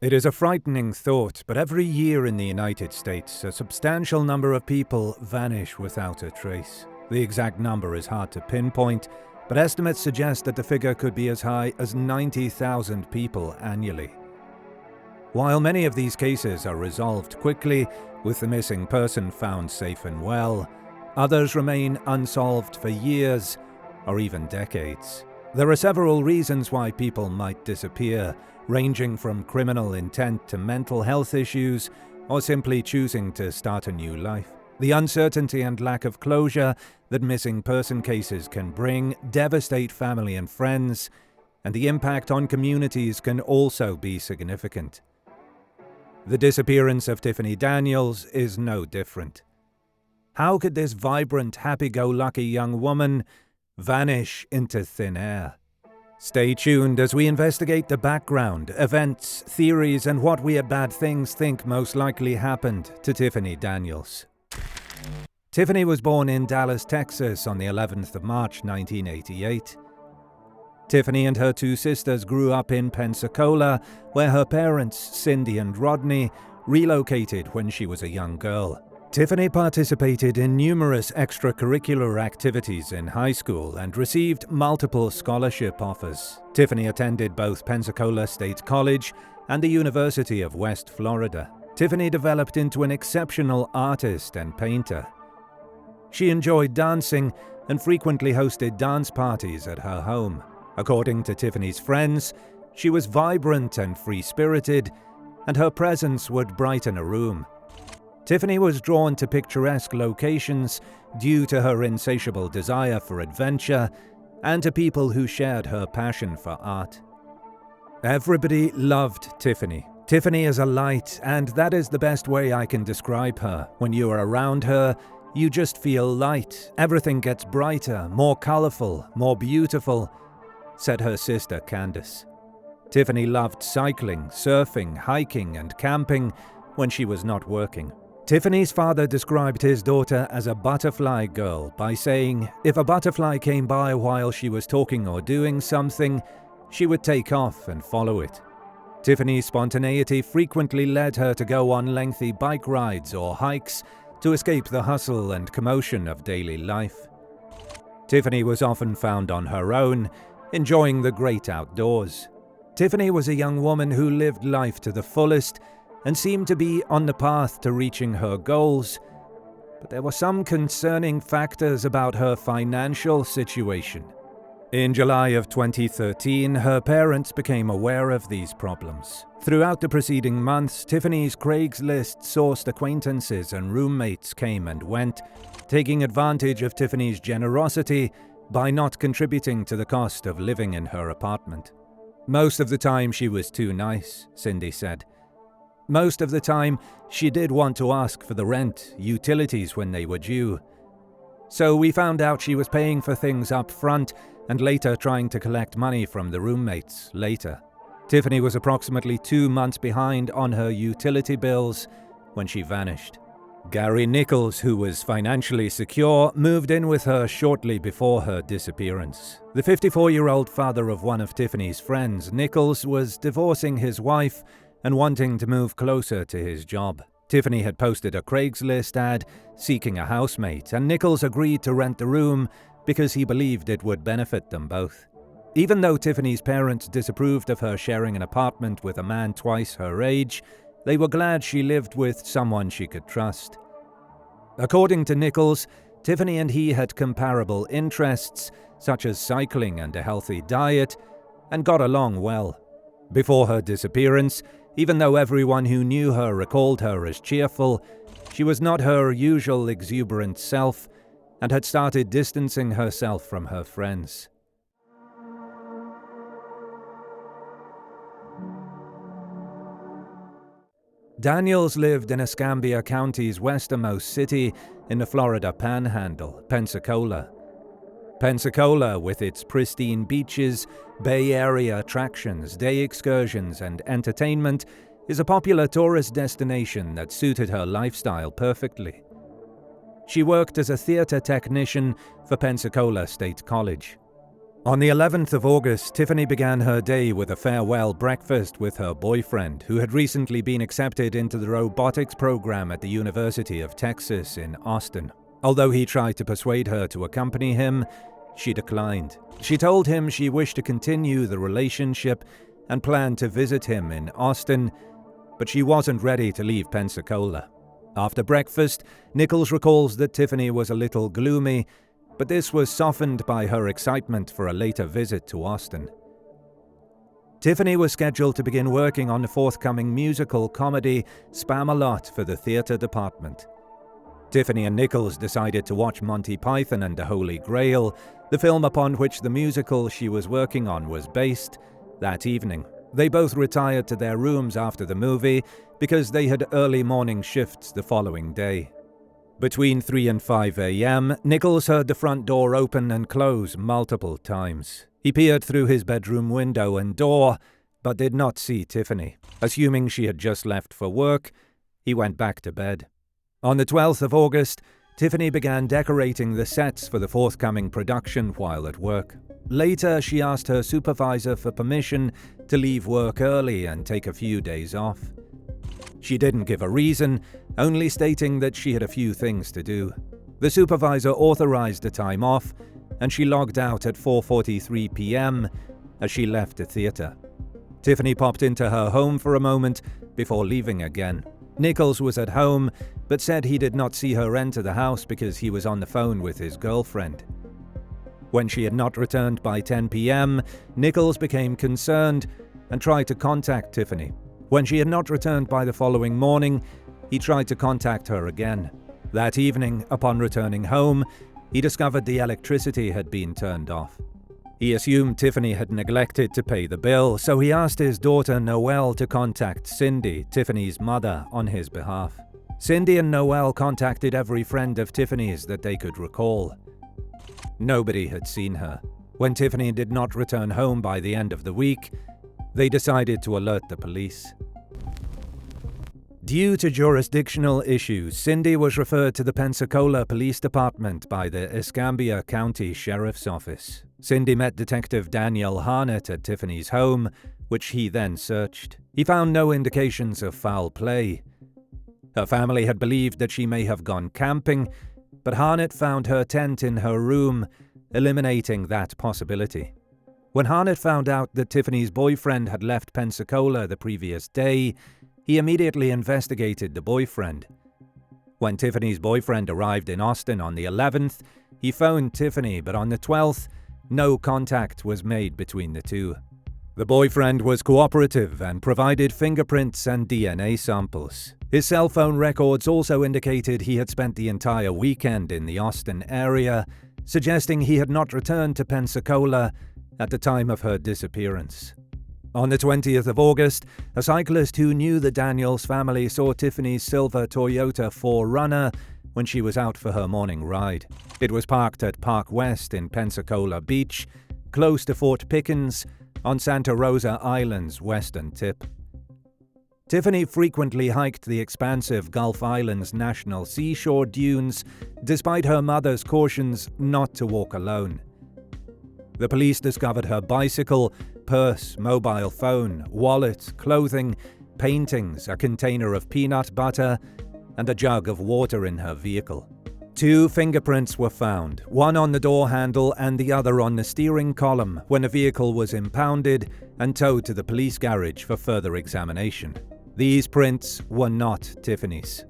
It is a frightening thought, but every year in the United States, a substantial number of people vanish without a trace. The exact number is hard to pinpoint, but estimates suggest that the figure could be as high as 90,000 people annually. While many of these cases are resolved quickly, with the missing person found safe and well, others remain unsolved for years or even decades. There are several reasons why people might disappear, ranging from criminal intent to mental health issues, or simply choosing to start a new life. The uncertainty and lack of closure that missing person cases can bring devastate family and friends, and the impact on communities can also be significant. The disappearance of Tiffany Daniels is no different. How could this vibrant, happy-go-lucky young woman vanish into thin air? Stay tuned as we investigate the background, events, theories, and what we at Bad Things think most likely happened to Tiffany Daniels. Tiffany was born in Dallas, Texas on the 11th of March 1988. Tiffany and her two sisters grew up in Pensacola, where her parents, Cindy and Rodney, relocated when she was a young girl. Tiffany participated in numerous extracurricular activities in high school and received multiple scholarship offers. Tiffany attended both Pensacola State College and the University of West Florida. Tiffany developed into an exceptional artist and painter. She enjoyed dancing and frequently hosted dance parties at her home. According to Tiffany's friends, she was vibrant and free-spirited, and her presence would brighten a room. Tiffany was drawn to picturesque locations due to her insatiable desire for adventure and to people who shared her passion for art. Everybody loved Tiffany. Tiffany is a light, and that is the best way I can describe her. When you are around her, you just feel light. Everything gets brighter, more colorful, more beautiful, said her sister Candace. Tiffany loved cycling, surfing, hiking, and camping when she was not working. Tiffany's father described his daughter as a butterfly girl by saying if a butterfly came by while she was talking or doing something, she would take off and follow it. Tiffany's spontaneity frequently led her to go on lengthy bike rides or hikes to escape the hustle and commotion of daily life. Tiffany was often found on her own, enjoying the great outdoors. Tiffany was a young woman who lived life to the fullest and seemed to be on the path to reaching her goals, but there were some concerning factors about her financial situation. In July of 2013, her parents became aware of these problems. Throughout the preceding months, Tiffany's Craigslist-sourced acquaintances and roommates came and went, taking advantage of Tiffany's generosity by not contributing to the cost of living in her apartment. Most of the time she was too nice, Cindy said. Most of the time, she did want to ask for the rent, utilities when they were due. So we found out she was paying for things up front and later trying to collect money from the roommates later. Tiffany was approximately 2 months behind on her utility bills when she vanished. Gary Nichols, who was financially secure, moved in with her shortly before her disappearance. The 54-year-old father of one of Tiffany's friends, Nichols, was divorcing his wife and wanting to move closer to his job. Tiffany had posted a Craigslist ad seeking a housemate, and Nichols agreed to rent the room because he believed it would benefit them both. Even though Tiffany's parents disapproved of her sharing an apartment with a man twice her age, they were glad she lived with someone she could trust. According to Nichols, Tiffany and he had comparable interests, such as cycling and a healthy diet, and got along well. Before her disappearance, even though everyone who knew her recalled her as cheerful, she was not her usual exuberant self and had started distancing herself from her friends. Daniels lived in Escambia County's westernmost city in the Florida Panhandle, Pensacola. Pensacola, with its pristine beaches, Bay Area attractions, day excursions, and entertainment, is a popular tourist destination that suited her lifestyle perfectly. She worked as a theater technician for Pensacola State College. On the 11th of August, Tiffany began her day with a farewell breakfast with her boyfriend, who had recently been accepted into the robotics program at the University of Texas in Austin. Although he tried to persuade her to accompany him, she declined. She told him she wished to continue the relationship and planned to visit him in Austin, but she wasn't ready to leave Pensacola. After breakfast, Nichols recalls that Tiffany was a little gloomy, but this was softened by her excitement for a later visit to Austin. Tiffany was scheduled to begin working on the forthcoming musical comedy Spam-A-Lot for the theater department. Tiffany and Nichols decided to watch Monty Python and the Holy Grail, the film upon which the musical she was working on was based, that evening. They both retired to their rooms after the movie because they had early morning shifts the following day. Between 3 and 5 a.m., Nichols heard the front door open and close multiple times. He peered through his bedroom window and door, but did not see Tiffany. Assuming she had just left for work, he went back to bed. On the 12th of August, Tiffany began decorating the sets for the forthcoming production while at work. Later, she asked her supervisor for permission to leave work early and take a few days off. She didn't give a reason, only stating that she had a few things to do. The supervisor authorized the time off, and she logged out at 4:43 p.m. as she left the theater. Tiffany popped into her home for a moment before leaving again. Nichols was at home, but said he did not see her enter the house because he was on the phone with his girlfriend. When she had not returned by 10 p.m., Nichols became concerned and tried to contact Tiffany. When she had not returned by the following morning, he tried to contact her again. That evening, upon returning home, he discovered the electricity had been turned off. He assumed Tiffany had neglected to pay the bill, so he asked his daughter Noelle to contact Cindy, Tiffany's mother, on his behalf. Cindy and Noelle contacted every friend of Tiffany's that they could recall. Nobody had seen her. When Tiffany did not return home by the end of the week, they decided to alert the police. Due to jurisdictional issues, Cindy was referred to the Pensacola Police Department by the Escambia County Sheriff's Office. Cindy met Detective Daniel Harnett at Tiffany's home, which he then searched. He found no indications of foul play. Her family had believed that she may have gone camping, but Harnett found her tent in her room, eliminating that possibility. When Harnett found out that Tiffany's boyfriend had left Pensacola the previous day, he immediately investigated the boyfriend. When Tiffany's boyfriend arrived in Austin on the 11th, he phoned Tiffany, but on the 12th, no contact was made between the two. The boyfriend was cooperative and provided fingerprints and DNA samples. His cell phone records also indicated he had spent the entire weekend in the Austin area, suggesting he had not returned to Pensacola at the time of her disappearance. On the 20th of August, a cyclist who knew the Daniels family saw Tiffany's silver Toyota 4Runner when she was out for her morning ride. It was parked at Park West in Pensacola Beach, close to Fort Pickens, on Santa Rosa Island's western tip. Tiffany frequently hiked the expansive Gulf Islands National Seashore dunes, despite her mother's cautions not to walk alone. The police discovered her bicycle, purse, mobile phone, wallet, clothing, paintings, a container of peanut butter, and a jug of water in her vehicle. 2 fingerprints were found, one on the door handle and the other on the steering column when the vehicle was impounded and towed to the police garage for further examination. These prints were not Tiffany's.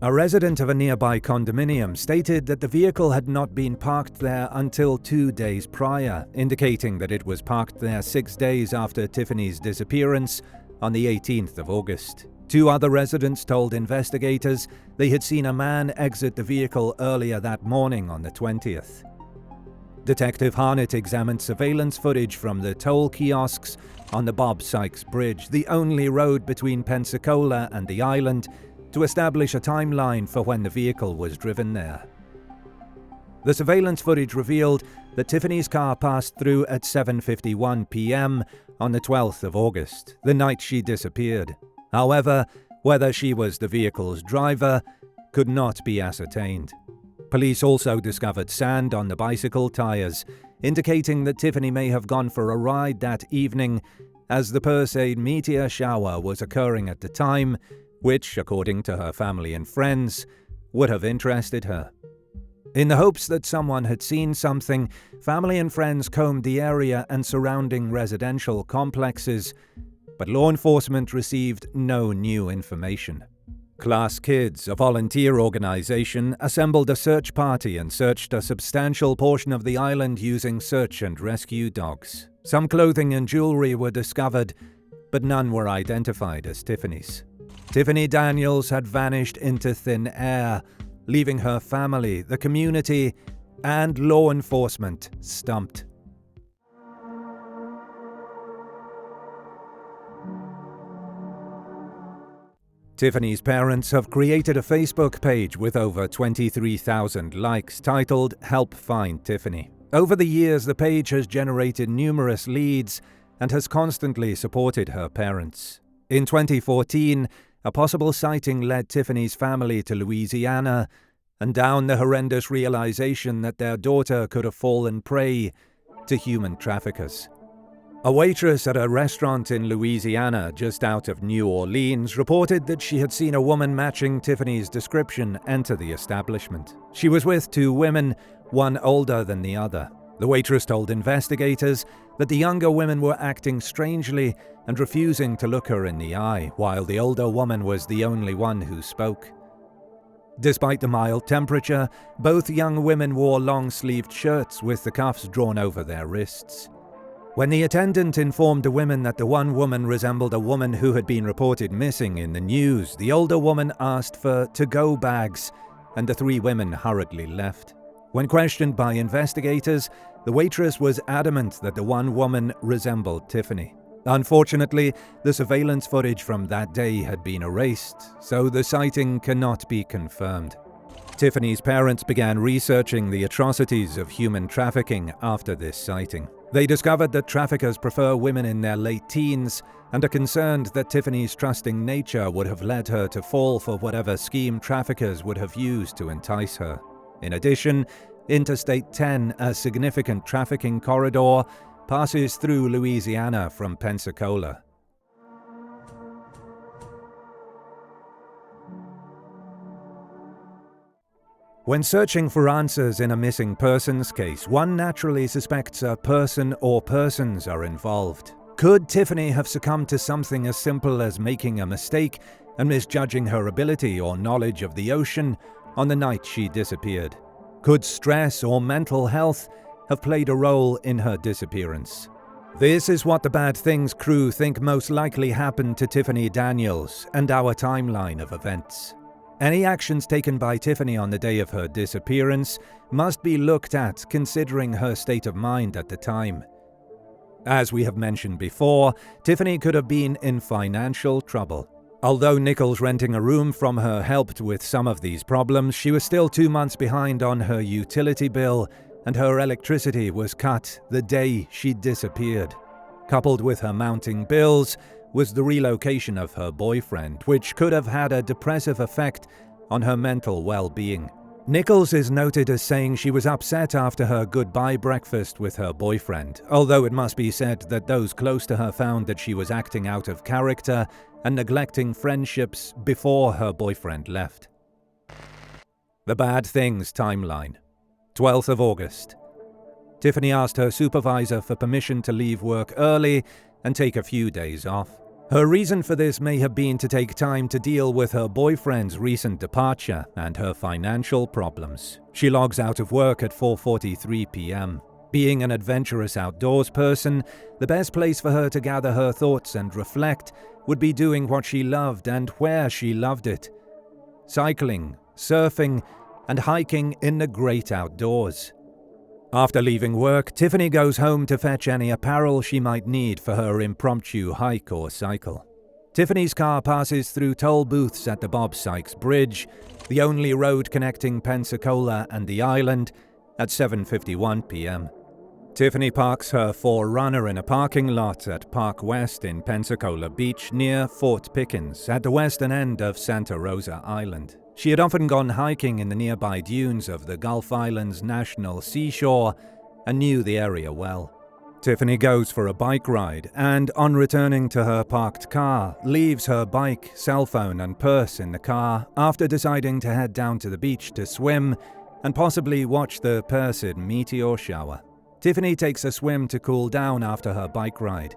A resident of a nearby condominium stated that the vehicle had not been parked there until 2 days prior, indicating that it was parked there 6 days after Tiffany's disappearance on the 18th of August. 2 other residents told investigators they had seen a man exit the vehicle earlier that morning on the 20th. Detective Harnett examined surveillance footage from the toll kiosks on the Bob Sykes Bridge, the only road between Pensacola and the island, to establish a timeline for when the vehicle was driven there. The surveillance footage revealed that Tiffany's car passed through at 7:51 p.m. on the 12th of August, the night she disappeared. However, whether she was the vehicle's driver could not be ascertained. Police also discovered sand on the bicycle tires, indicating that Tiffany may have gone for a ride that evening, as the Perseid meteor shower was occurring at the time, which, according to her family and friends, would have interested her. In the hopes that someone had seen something, family and friends combed the area and surrounding residential complexes, but law enforcement received no new information. Class Kids, a volunteer organization, assembled a search party and searched a substantial portion of the island using search and rescue dogs. Some clothing and jewelry were discovered, but none were identified as Tiffany's. Tiffany Daniels had vanished into thin air, leaving her family, the community, and law enforcement stumped. Tiffany's parents have created a Facebook page with over 23,000 likes titled "Help Find Tiffany." Over the years, the page has generated numerous leads and has constantly supported her parents. In 2014, a possible sighting led Tiffany's family to Louisiana and down the horrendous realization that their daughter could have fallen prey to human traffickers. A waitress at a restaurant in Louisiana, just out of New Orleans, reported that she had seen a woman matching Tiffany's description enter the establishment. She was with two women, one older than the other. The waitress told investigators that the younger women were acting strangely and refusing to look her in the eye, while the older woman was the only one who spoke. Despite the mild temperature, both young women wore long-sleeved shirts with the cuffs drawn over their wrists. When the attendant informed the women that the one woman resembled a woman who had been reported missing in the news, the older woman asked for to-go bags, and the three women hurriedly left. When questioned by investigators, the waitress was adamant that the one woman resembled Tiffany. Unfortunately, the surveillance footage from that day had been erased, so the sighting cannot be confirmed. Tiffany's parents began researching the atrocities of human trafficking after this sighting. They discovered that traffickers prefer women in their late teens and are concerned that Tiffany's trusting nature would have led her to fall for whatever scheme traffickers would have used to entice her. In addition, Interstate 10, a significant trafficking corridor, passes through Louisiana from Pensacola. When searching for answers in a missing persons case, one naturally suspects a person or persons are involved. Could Tiffany have succumbed to something as simple as making a mistake and misjudging her ability or knowledge of the ocean on the night she disappeared? Could stress or mental health have played a role in her disappearance? This is what the Bad Things crew think most likely happened to Tiffany Daniels and our timeline of events. Any actions taken by Tiffany on the day of her disappearance must be looked at considering her state of mind at the time. As we have mentioned before, Tiffany could have been in financial trouble. Although Nichols renting a room from her helped with some of these problems, she was still 2 months behind on her utility bill, and her electricity was cut the day she disappeared. Coupled with her mounting bills was the relocation of her boyfriend, which could have had a depressive effect on her mental well-being. Nichols is noted as saying she was upset after her goodbye breakfast with her boyfriend, although it must be said that those close to her found that she was acting out of character and neglecting friendships before her boyfriend left. The Bad Things timeline. 12th of August. Tiffany asked her supervisor for permission to leave work early and take a few days off. Her reason for this may have been to take time to deal with her boyfriend's recent departure and her financial problems. She logs out of work at 4:43 p.m. Being an adventurous outdoors person, the best place for her to gather her thoughts and reflect would be doing what she loved and where she loved it: cycling, surfing, and hiking in the great outdoors. After leaving work, Tiffany goes home to fetch any apparel she might need for her impromptu hike or cycle. Tiffany's car passes through toll booths at the Bob Sykes Bridge, the only road connecting Pensacola and the island, at 7:51 p.m. Tiffany parks her 4Runner in a parking lot at Park West in Pensacola Beach near Fort Pickens at the western end of Santa Rosa Island. She had often gone hiking in the nearby dunes of the Gulf Islands National Seashore and knew the area well. Tiffany goes for a bike ride and, on returning to her parked car, leaves her bike, cell phone and purse in the car after deciding to head down to the beach to swim and possibly watch the Perseid meteor shower. Tiffany takes a swim to cool down after her bike ride.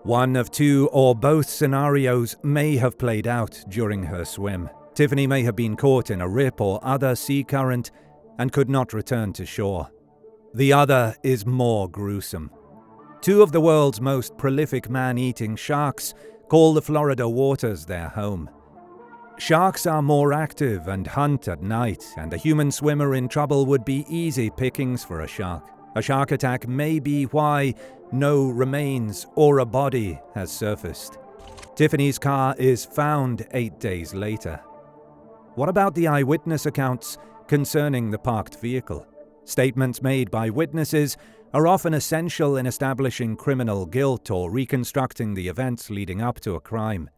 One of two or both scenarios may have played out during her swim. Tiffany may have been caught in a rip or other sea current and could not return to shore. The other is more gruesome. Two of the world's most prolific man-eating sharks call the Florida waters their home. Sharks are more active and hunt at night, and a human swimmer in trouble would be easy pickings for a shark. A shark attack may be why no remains or a body has surfaced. Tiffany's car is found 8 days later. What about the eyewitness accounts concerning the parked vehicle? Statements made by witnesses are often essential in establishing criminal guilt or reconstructing the events leading up to a crime.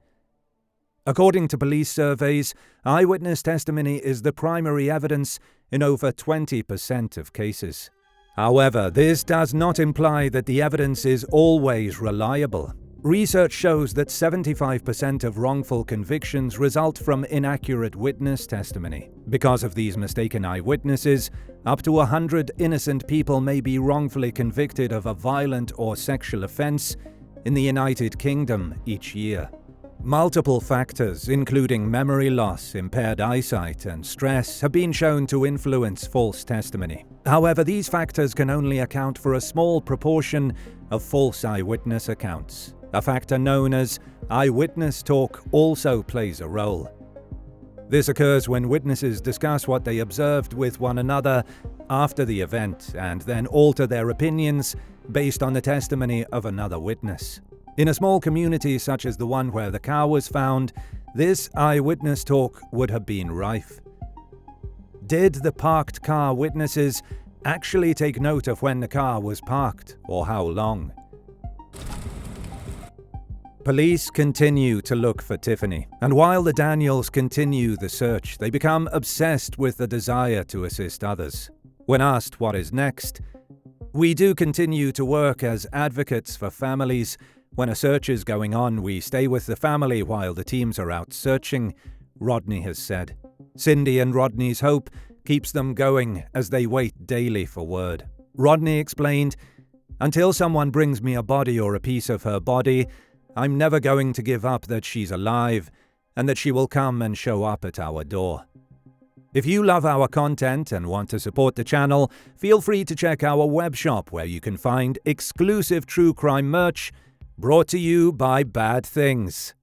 According to police surveys, eyewitness testimony is the primary evidence in over 20% of cases. However, this does not imply that the evidence is always reliable. Research shows that 75% of wrongful convictions result from inaccurate witness testimony. Because of these mistaken eyewitnesses, up to 100 innocent people may be wrongfully convicted of a violent or sexual offense in the United Kingdom each year. Multiple factors, including memory loss, impaired eyesight, and stress, have been shown to influence false testimony. However, these factors can only account for a small proportion of false eyewitness accounts. A factor known as eyewitness talk also plays a role. This occurs when witnesses discuss what they observed with one another after the event and then alter their opinions based on the testimony of another witness. In a small community such as the one where the car was found, this eyewitness talk would have been rife. Did the parked car witnesses actually take note of when the car was parked or how long? Police continue to look for Tiffany, and while the Daniels continue the search, they become obsessed with the desire to assist others. When asked what is next, "We do continue to work as advocates for families. When a search is going on, we stay with the family while the teams are out searching," Rodney has said. Cindy and Rodney's hope keeps them going as they wait daily for word. Rodney explained, "Until someone brings me a body or a piece of her body, I'm never going to give up that she's alive and that she will come and show up at our door." If you love our content and want to support the channel, feel free to check our web shop where you can find exclusive true crime merch brought to you by Bad Things.